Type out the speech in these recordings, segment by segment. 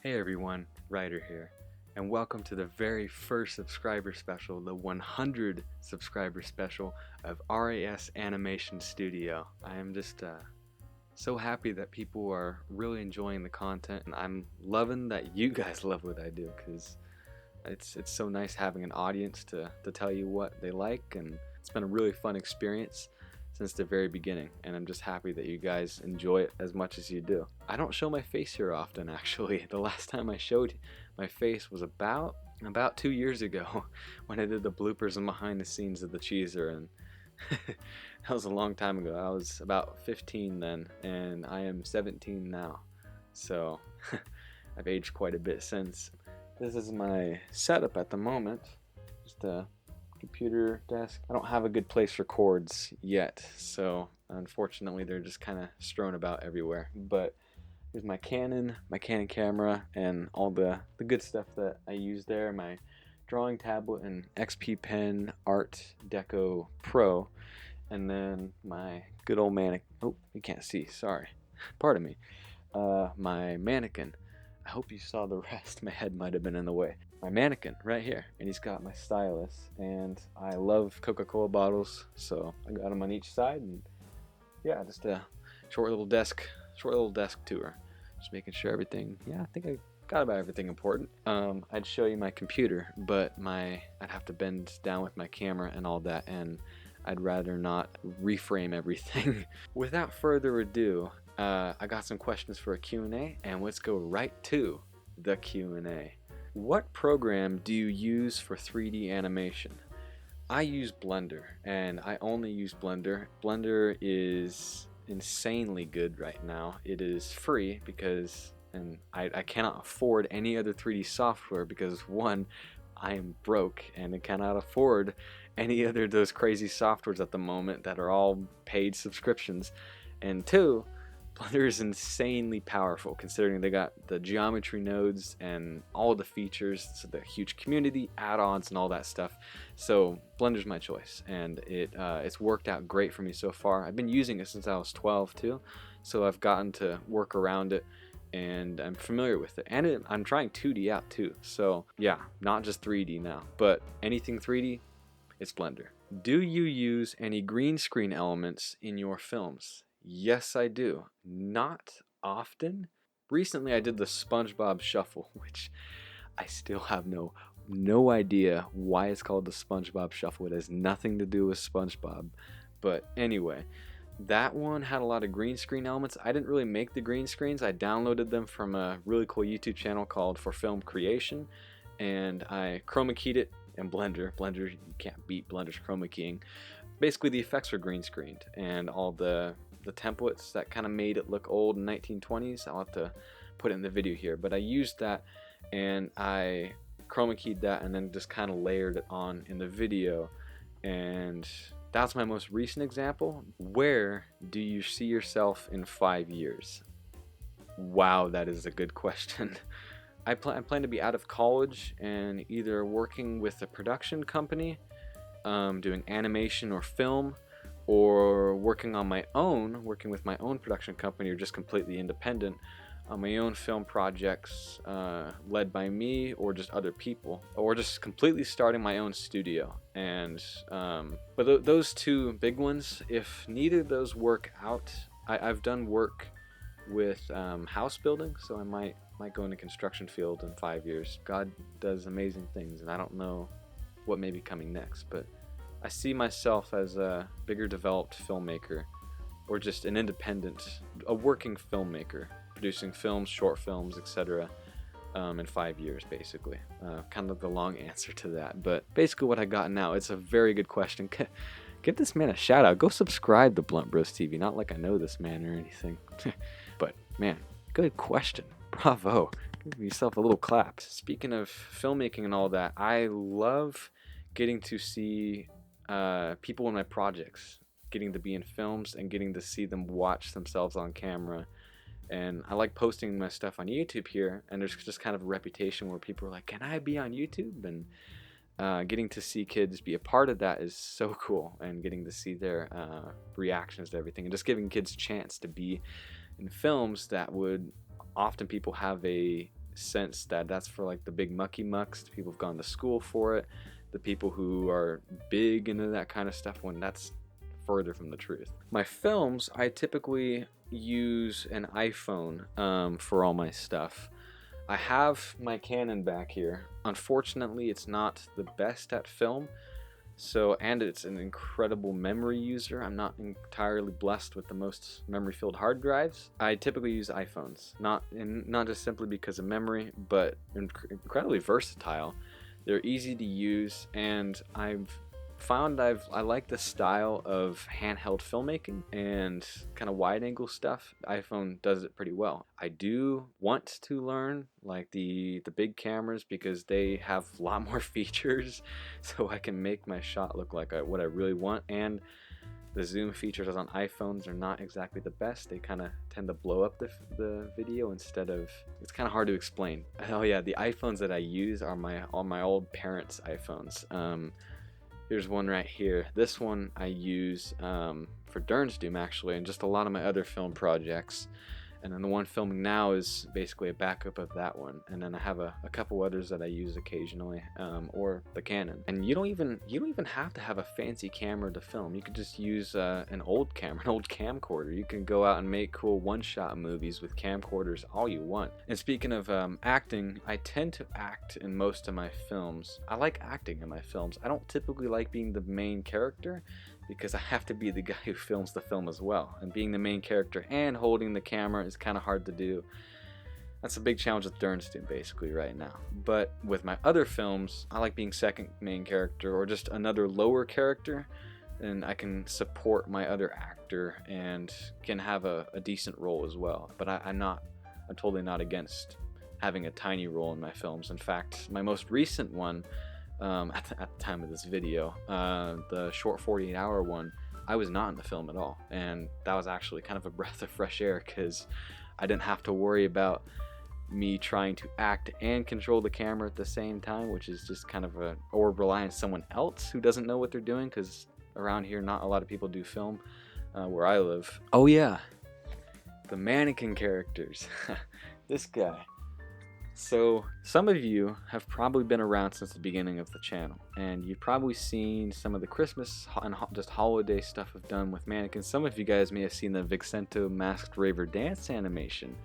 Hey everyone, Ryder here, and welcome to the very first subscriber special, the 100 subscriber special of R.A.S. Animation Studio. I am just so happy that people are really enjoying the content, and I'm loving that you guys love what I do, because it's so nice having an audience to tell you what they like, and it's been a really fun experience since the very beginning, and I'm just happy that you guys enjoy it as much as you do. I don't show my face here often, actually. The last time I showed my face was about 2 years ago when I did the bloopers and behind the scenes of the Cheeser, and that was a long time ago. I was about 15 then, and I am 17 now, so I've aged quite a bit since. This is my setup at the moment. Just a computer desk. I don't have a good place for cords yet, so unfortunately they're just kind of strewn about everywhere. But here's my Canon camera, and all the good stuff that I use there. My drawing tablet and XP Pen Art Deco Pro, and then my good old mannequin. Oh, you can't see. Sorry, pardon me. My mannequin. I hope you saw the rest. My head might have been in the way. My mannequin right here, and he's got my stylus, and I love Coca-Cola bottles, so I got them on each side, and yeah, just a short little desk tour, just making sure everything. Yeah, I think I got about everything important. I'd show you my computer, but I'd have to bend down with my camera and all that, and I'd rather not reframe everything. Without further ado, I got some questions for a Q&A, and let's go right to the Q&A. What program do you use for 3D animation? I use Blender, and I only use Blender. Blender is insanely good right now. It is free because, and I cannot afford any other 3D software because, one, I am broke and I cannot afford any other of those crazy softwares at the moment that are all paid subscriptions, and two, Blender is insanely powerful considering they got the geometry nodes and all the features, so the huge community, add-ons, and all that stuff. So Blender's my choice, and it's worked out great for me so far. I've been using it since I was 12 too, so I've gotten to work around it, and I'm familiar with it. And I'm trying 2D out too, so yeah, not just 3D now, but anything 3D, it's Blender. Do you use any green screen elements in your films? Yes, I do. Not often. Recently I did the SpongeBob Shuffle, which I still have no idea why it's called the SpongeBob Shuffle. It has nothing to do with SpongeBob. But anyway, that one had a lot of green screen elements. I didn't really make the green screens. I downloaded them from a really cool YouTube channel called For Film Creation, and I chroma keyed it in Blender. Blender, you can't beat Blender's chroma keying. Basically the effects were green screened, and all the templates that kind of made it look old in 1920s. I'll have to put it in the video here, but I used that and I chroma keyed that and then just kind of layered it on in the video, and that's my most recent example. Where do you see yourself in 5 years? Wow, that is a good question. I plan to be out of college and either working with a production company, doing animation or film, or working with my own production company, or just completely independent on my own film projects led by me or just other people, or just completely starting my own studio. And but those two big ones, if neither of those work out, I've done work with house building, so I might go into construction field in 5 years. God does amazing things, and I don't know what may be coming next, but I see myself as a bigger developed filmmaker, or just an independent, a working filmmaker, producing films, short films, etc. In 5 years, basically. Kind of the long answer to that, but basically what I got now, it's a very good question. Give this man a shout out. Go subscribe to Blunt Bros TV. Not like I know this man or anything, but man, good question. Bravo. Give yourself a little clap. Speaking of filmmaking and all that, I love getting to see people in my projects, getting to be in films and getting to see them watch themselves on camera. And I like posting my stuff on YouTube here, and there's just kind of a reputation where people are like, can I be on YouTube? And getting to see kids be a part of that is so cool, and getting to see their reactions to everything, and just giving kids a chance to be in films that would often people have a sense that that's for like the big mucky mucks, the people who've gone to school for it, the people who are big into that kind of stuff, when that's further from the truth. My films, I typically use an iPhone for all my stuff. I have my Canon back here. Unfortunately, it's not the best at film, and it's an incredible memory user. I'm not entirely blessed with the most memory-filled hard drives. I typically use iPhones, not just simply because of memory, but incredibly versatile. They're easy to use, and I've found I like the style of handheld filmmaking and kind of wide angle stuff. The iPhone does it pretty well. I do want to learn like the big cameras because they have a lot more features, so I can make my shot look like what I really want. And the zoom features on iPhones are not exactly the best. They kind of tend to blow up the video instead of, it's kind of hard to explain. Oh yeah, the iPhones that I use are all my old parents' iPhones. Here's one right here. This one I use for Dern's Doom actually, and just a lot of my other film projects. And then the one filming now is basically a backup of that one. And then I have a couple others that I use occasionally, or the Canon. And you don't even have to have a fancy camera to film. You could just use an old camera, an old camcorder. You can go out and make cool one-shot movies with camcorders all you want. And speaking of acting, I tend to act in most of my films. I like acting in my films. I don't typically like being the main character, because I have to be the guy who films the film as well, and being the main character and holding the camera is kind of hard to do. That's a big challenge with Dern's Doom basically right now. But with my other films, I like being second main character or just another lower character, and I can support my other actor and can have a decent role as well. But I'm totally not against having a tiny role in my films. In fact, my most recent one, at the time of this video, the short 48-hour one, I was not in the film at all, and that was actually kind of a breath of fresh air because I didn't have to worry about me trying to act and control the camera at the same time, which is just kind of or rely on someone else who doesn't know what they're doing, because around here not a lot of people do film where I live. Oh yeah, the mannequin characters. This guy. So some of you have probably been around since the beginning of the channel, and you've probably seen some of the Christmas and just holiday stuff I've done with mannequins. Some of you guys may have seen the Vixento Masked Raver dance animation,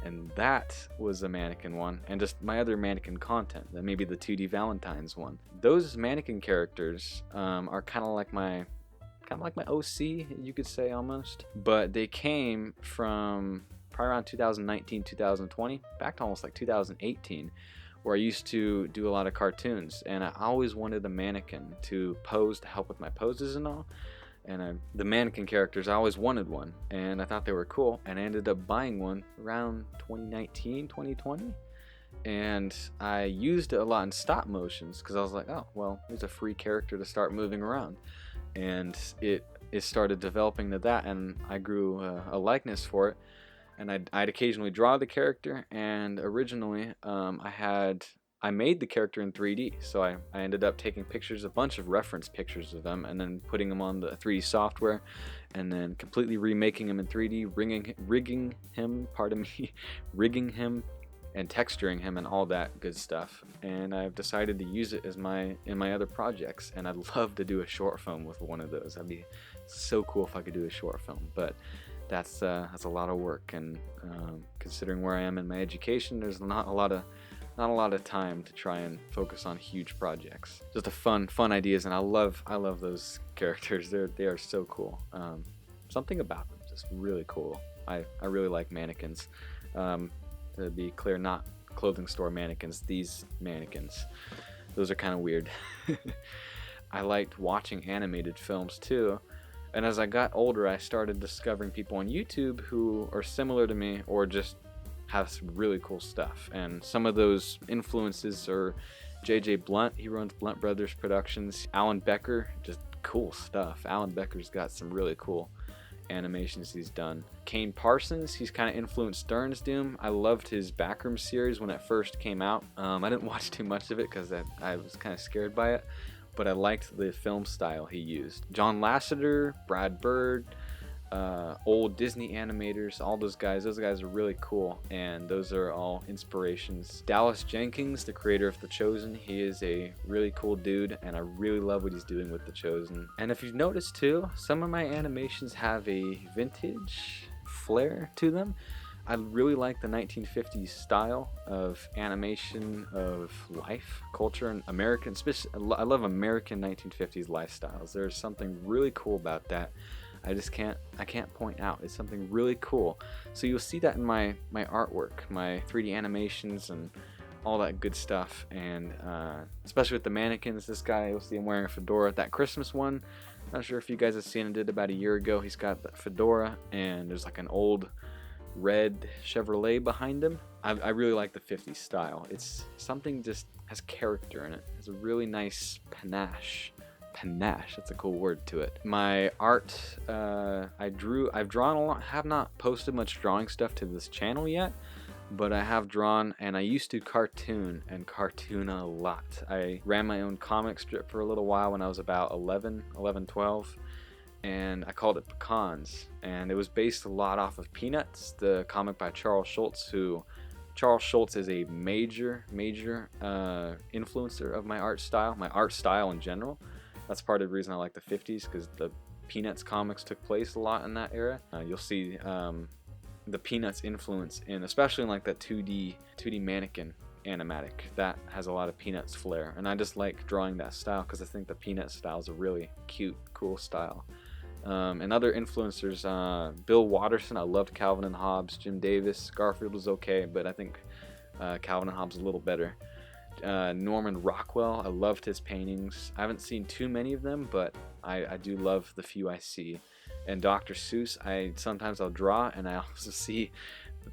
and that was a mannequin one, and just my other mannequin content, that maybe the 2D Valentine's one. Those mannequin characters are kind of like my OC, you could say, almost, but they came from probably around 2019, 2020, back to almost like 2018, where I used to do a lot of cartoons, and I always wanted a mannequin to pose, to help with my poses and all. And the mannequin characters, I always wanted one, and I thought they were cool, and I ended up buying one around 2019, 2020, and I used it a lot in stop motions because I was like, oh well, here's a free character to start moving around, and it started developing to that, and I grew a likeness for it. And I'd occasionally draw the character, and originally I made the character in 3D, so I ended up taking pictures, a bunch of reference pictures of them, and then putting them on the 3D software, and then completely remaking him in 3D, rigging him, and texturing him and all that good stuff. And I've decided to use it in my other projects, and I'd love to do a short film with one of those. That'd be so cool if I could do a short film, but that's a lot of work, and considering where I am in my education, there's not a lot of time to try and focus on huge projects. Just a fun ideas, and I love those characters. They are so cool. Something about them just really cool. I really like mannequins. To be clear, not clothing store mannequins. These mannequins, those are kind of weird. I liked watching animated films too. And as I got older, I started discovering people on YouTube who are similar to me or just have some really cool stuff. And some of those influences are J.J. Blunt, he runs Blunt Brothers Productions. Alan Becker, just cool stuff. Alan Becker's got some really cool animations he's done. Kane Parsons, he's kind of influenced Dern's Doom. I loved his Backroom series when it first came out. I didn't watch too much of it because I was kind of scared by it, but I liked the film style he used. John Lasseter, Brad Bird, old Disney animators, all those guys are really cool, and those are all inspirations. Dallas Jenkins, the creator of The Chosen, he is a really cool dude, and I really love what he's doing with The Chosen. And if you've noticed too, some of my animations have a vintage flair to them. I really like the 1950s style of animation, of life, culture, and American, especially, I love American 1950s lifestyles. There's something really cool about that. I can't point out. It's something really cool. So you'll see that in my artwork, my 3D animations and all that good stuff. And especially with the mannequins, this guy, you'll see him wearing a fedora. That Christmas one, not sure if you guys have seen it, did about a year ago. He's got that fedora, and there's like an old red Chevrolet behind him. I really like the 50s style. It's something just has character in it. It's a really nice panache, that's a cool word to it. My art, I've drawn a lot. Have not posted much drawing stuff to this channel yet, but I have drawn, and I used to cartoon a lot. I ran my own comic strip for a little while when I was about 11, 12, and I called it Pecans, and it was based a lot off of Peanuts, the comic by Charles Schulz, Charles Schulz is a major influencer of my art style in general. That's part of the reason I like the 50s, because the Peanuts comics took place a lot in that era. You'll see the Peanuts influence in, especially in like that 2D mannequin animatic. That has a lot of Peanuts flair, and I just like drawing that style because I think the Peanuts style is a really cute, cool style. And other influencers, Bill Watterson, I loved Calvin and Hobbes. Jim Davis, Garfield was okay, but I think Calvin and Hobbes a little better. Norman Rockwell, I loved his paintings. I haven't seen too many of them, but I do love the few I see. And Dr. Seuss, sometimes I'll draw, and I also see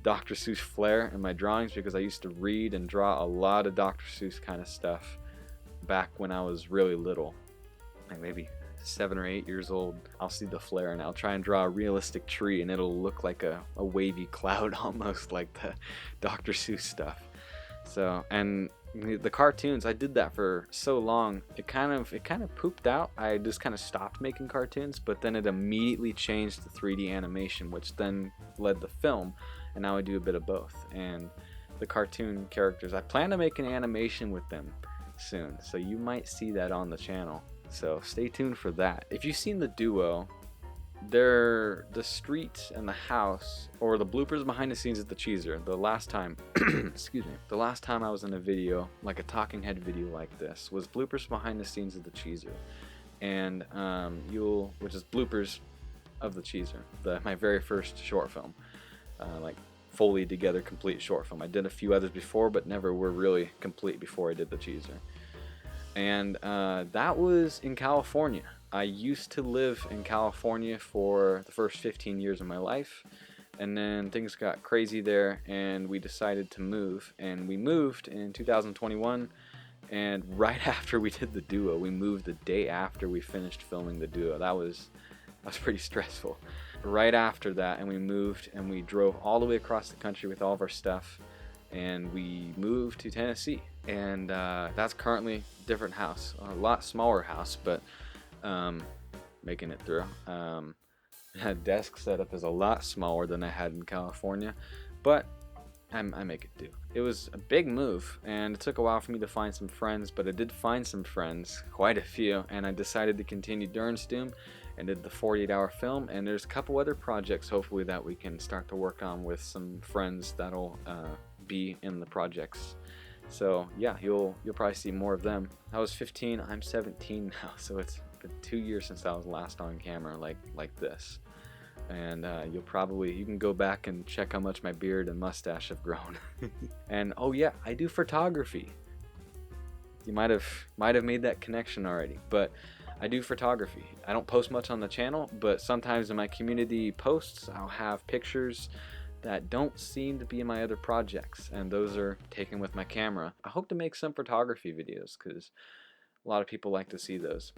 Dr. Seuss flair in my drawings because I used to read and draw a lot of Dr. Seuss kind of stuff back when I was really little, like maybe 7 or 8 years old. I'll see the flair, and I'll try and draw a realistic tree, and it'll look like a wavy cloud, almost like the Dr. Seuss stuff. So, and the cartoons, I did that for so long, it kind of pooped out. I just kind of stopped making cartoons, but then it immediately changed to 3D animation, which then led to film, and now I do a bit of both. And the cartoon characters, I plan to make an animation with them soon, so you might see that on the channel, so stay tuned for that. If you've seen the duo, they're the street and the house, or the bloopers behind the scenes at the Cheeser. The last time excuse me, the last time I was in a video, like a talking head video like this, was bloopers behind the scenes of the Cheeser, and which is bloopers of the Cheeser, my very first short film, like fully together complete short film. I did a few others before, but never were really complete before I did the Cheeser. And that was in California. I used to live in California for the first 15 years of my life, and then things got crazy there, and we decided to move. And we moved in 2021, and right after we did the duo, we moved the day after we finished filming the duo. That was pretty stressful. Right after that, and we moved, and we drove all the way across the country with all of our stuff, and we moved to Tennessee. And that's currently a different house, a lot smaller house, but making it through. Desk setup is a lot smaller than I had in California, but I make it do. It was a big move, and it took a while for me to find some friends, but I did find some friends, quite a few, and I decided to continue Durance Doom and did the 48-hour film, and there's a couple other projects hopefully that we can start to work on with some friends that'll be in the projects. So yeah, you'll probably see more of them. I was 15, I'm 17 now, so it's been 2 years since I was last on camera like this. And you can go back and check how much my beard and mustache have grown. And oh yeah, I do photography. You might have made that connection already, but I do photography. I don't post much on the channel, but sometimes in my community posts I'll have pictures that don't seem to be in my other projects, and those are taken with my camera. I hope to make some photography videos because a lot of people like to see those,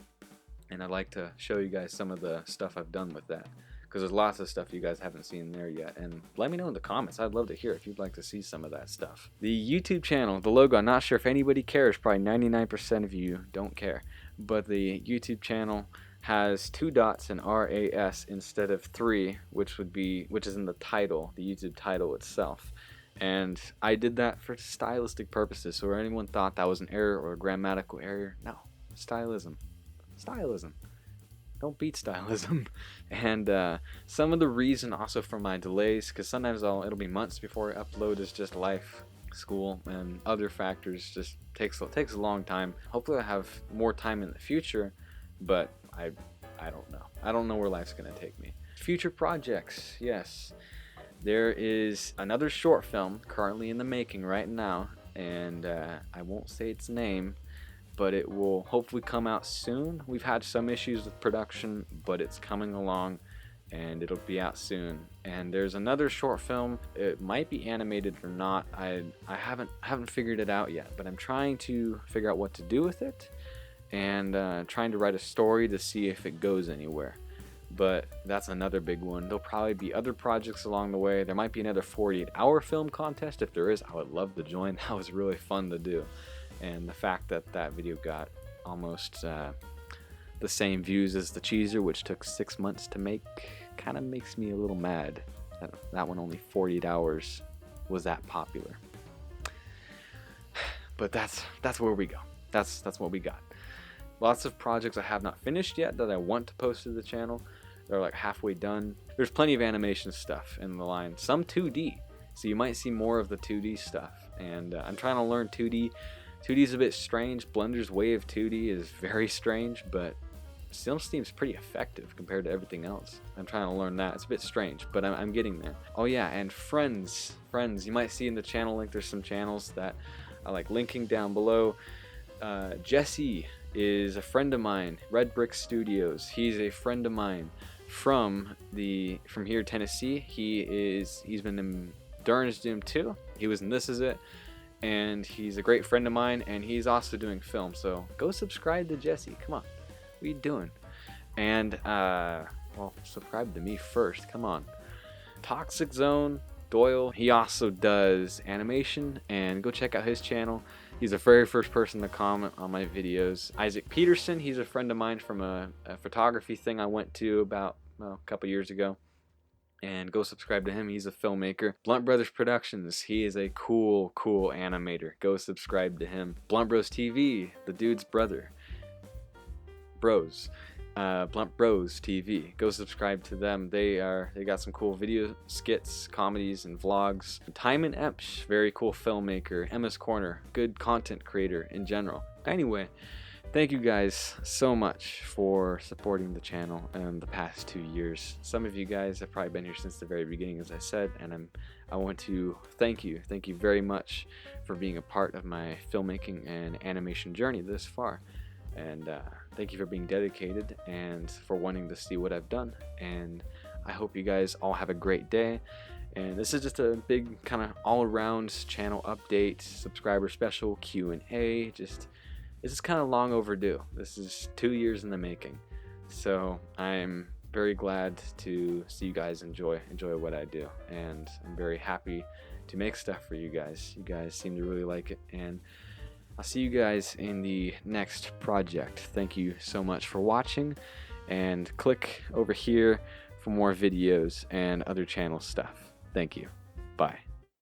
and I'd like to show you guys some of the stuff I've done with that, because there's lots of stuff you guys haven't seen there yet. And let me know in the comments. I'd love to hear if you'd like to see some of that stuff. The YouTube channel, the logo, I'm not sure if anybody cares. Probably 99% of you don't care, but the YouTube channel, has 2 dots in R.A.S. instead of 3, which is in the title, the YouTube title itself. And I did that for stylistic purposes. So if anyone thought that was an error or a grammatical error, no, stylism. Don't beat stylism. And some of the reason also for my delays, because sometimes it'll be months before I upload, is just life, school, and other factors. Just takes a long time. Hopefully I have more time in the future, but I don't know. I don't know where life's gonna take me. Future projects, yes. There is another short film currently in the making right now, and I won't say its name, but it will hopefully come out soon. We've had some issues with production, but it's coming along and it'll be out soon. And there's another short film. It might be animated or not. I haven't figured it out yet, but I'm trying to figure out what to do with it, and trying to write a story to see if it goes anywhere. But that's another big one. There'll probably be other projects along the way. There might be another 48-hour film contest. If there is, I would love to join. That was really fun to do. And the fact that that video got almost the same views as the Cheeser, which took 6 months to make, kind of makes me a little mad. That one only 48 hours was that popular. But that's where we go. That's what we got. Lots of projects I have not finished yet that I want to post to the channel. They're like halfway done. There's plenty of animation stuff in the line. Some 2D, so you might see more of the 2D stuff. And I'm trying to learn 2D. 2D is a bit strange. Blender's way of 2D is very strange, but still seems pretty effective compared to everything else. I'm trying to learn that. It's a bit strange, but I'm getting there. Oh yeah, and friends. You might see in the channel link, there's some channels that I like linking down below. Jesse is a friend of mine. Red Brick Studios. He's a friend of mine from here, Tennessee. He's been in Durance Doom 2. He was in This Is It, and he's a great friend of mine. And he's also doing film. So go subscribe to Jesse. Come on, what are you doing? And well, subscribe to me first. Come on. Toxic Zone Doyle. He also does animation, and go check out his channel. He's the very first person to comment on my videos. Isaac Peterson, he's a friend of mine from a photography thing I went to about a couple years ago. And go subscribe to him. He's a filmmaker. Blunt Brothers Productions, he is a cool animator. Go subscribe to him. Blunt Bros TV, the dude's brother. Bros. Blunt Bros TV. Go subscribe to them. They got some cool video skits, comedies, and vlogs. Timon Epsch, very cool filmmaker. Emma's Corner, good content creator in general. Anyway, thank you guys so much for supporting the channel in the past 2 years. Some of you guys have probably been here since the very beginning, as I said, and I want to thank you very much for being a part of my filmmaking and animation journey this far. And thank you for being dedicated and for wanting to see what I've done. And I hope you guys all have a great day. And this is just a big kind of all-around channel update, subscriber special, Q&A. This is kind of long overdue. This is 2 years in the making. So I'm very glad to see you guys enjoy what I do. And I'm very happy to make stuff for you guys. You guys seem to really like it. And I'll see you guys in the next project. Thank you so much for watching, and click over here for more videos and other channel stuff. Thank you. Bye.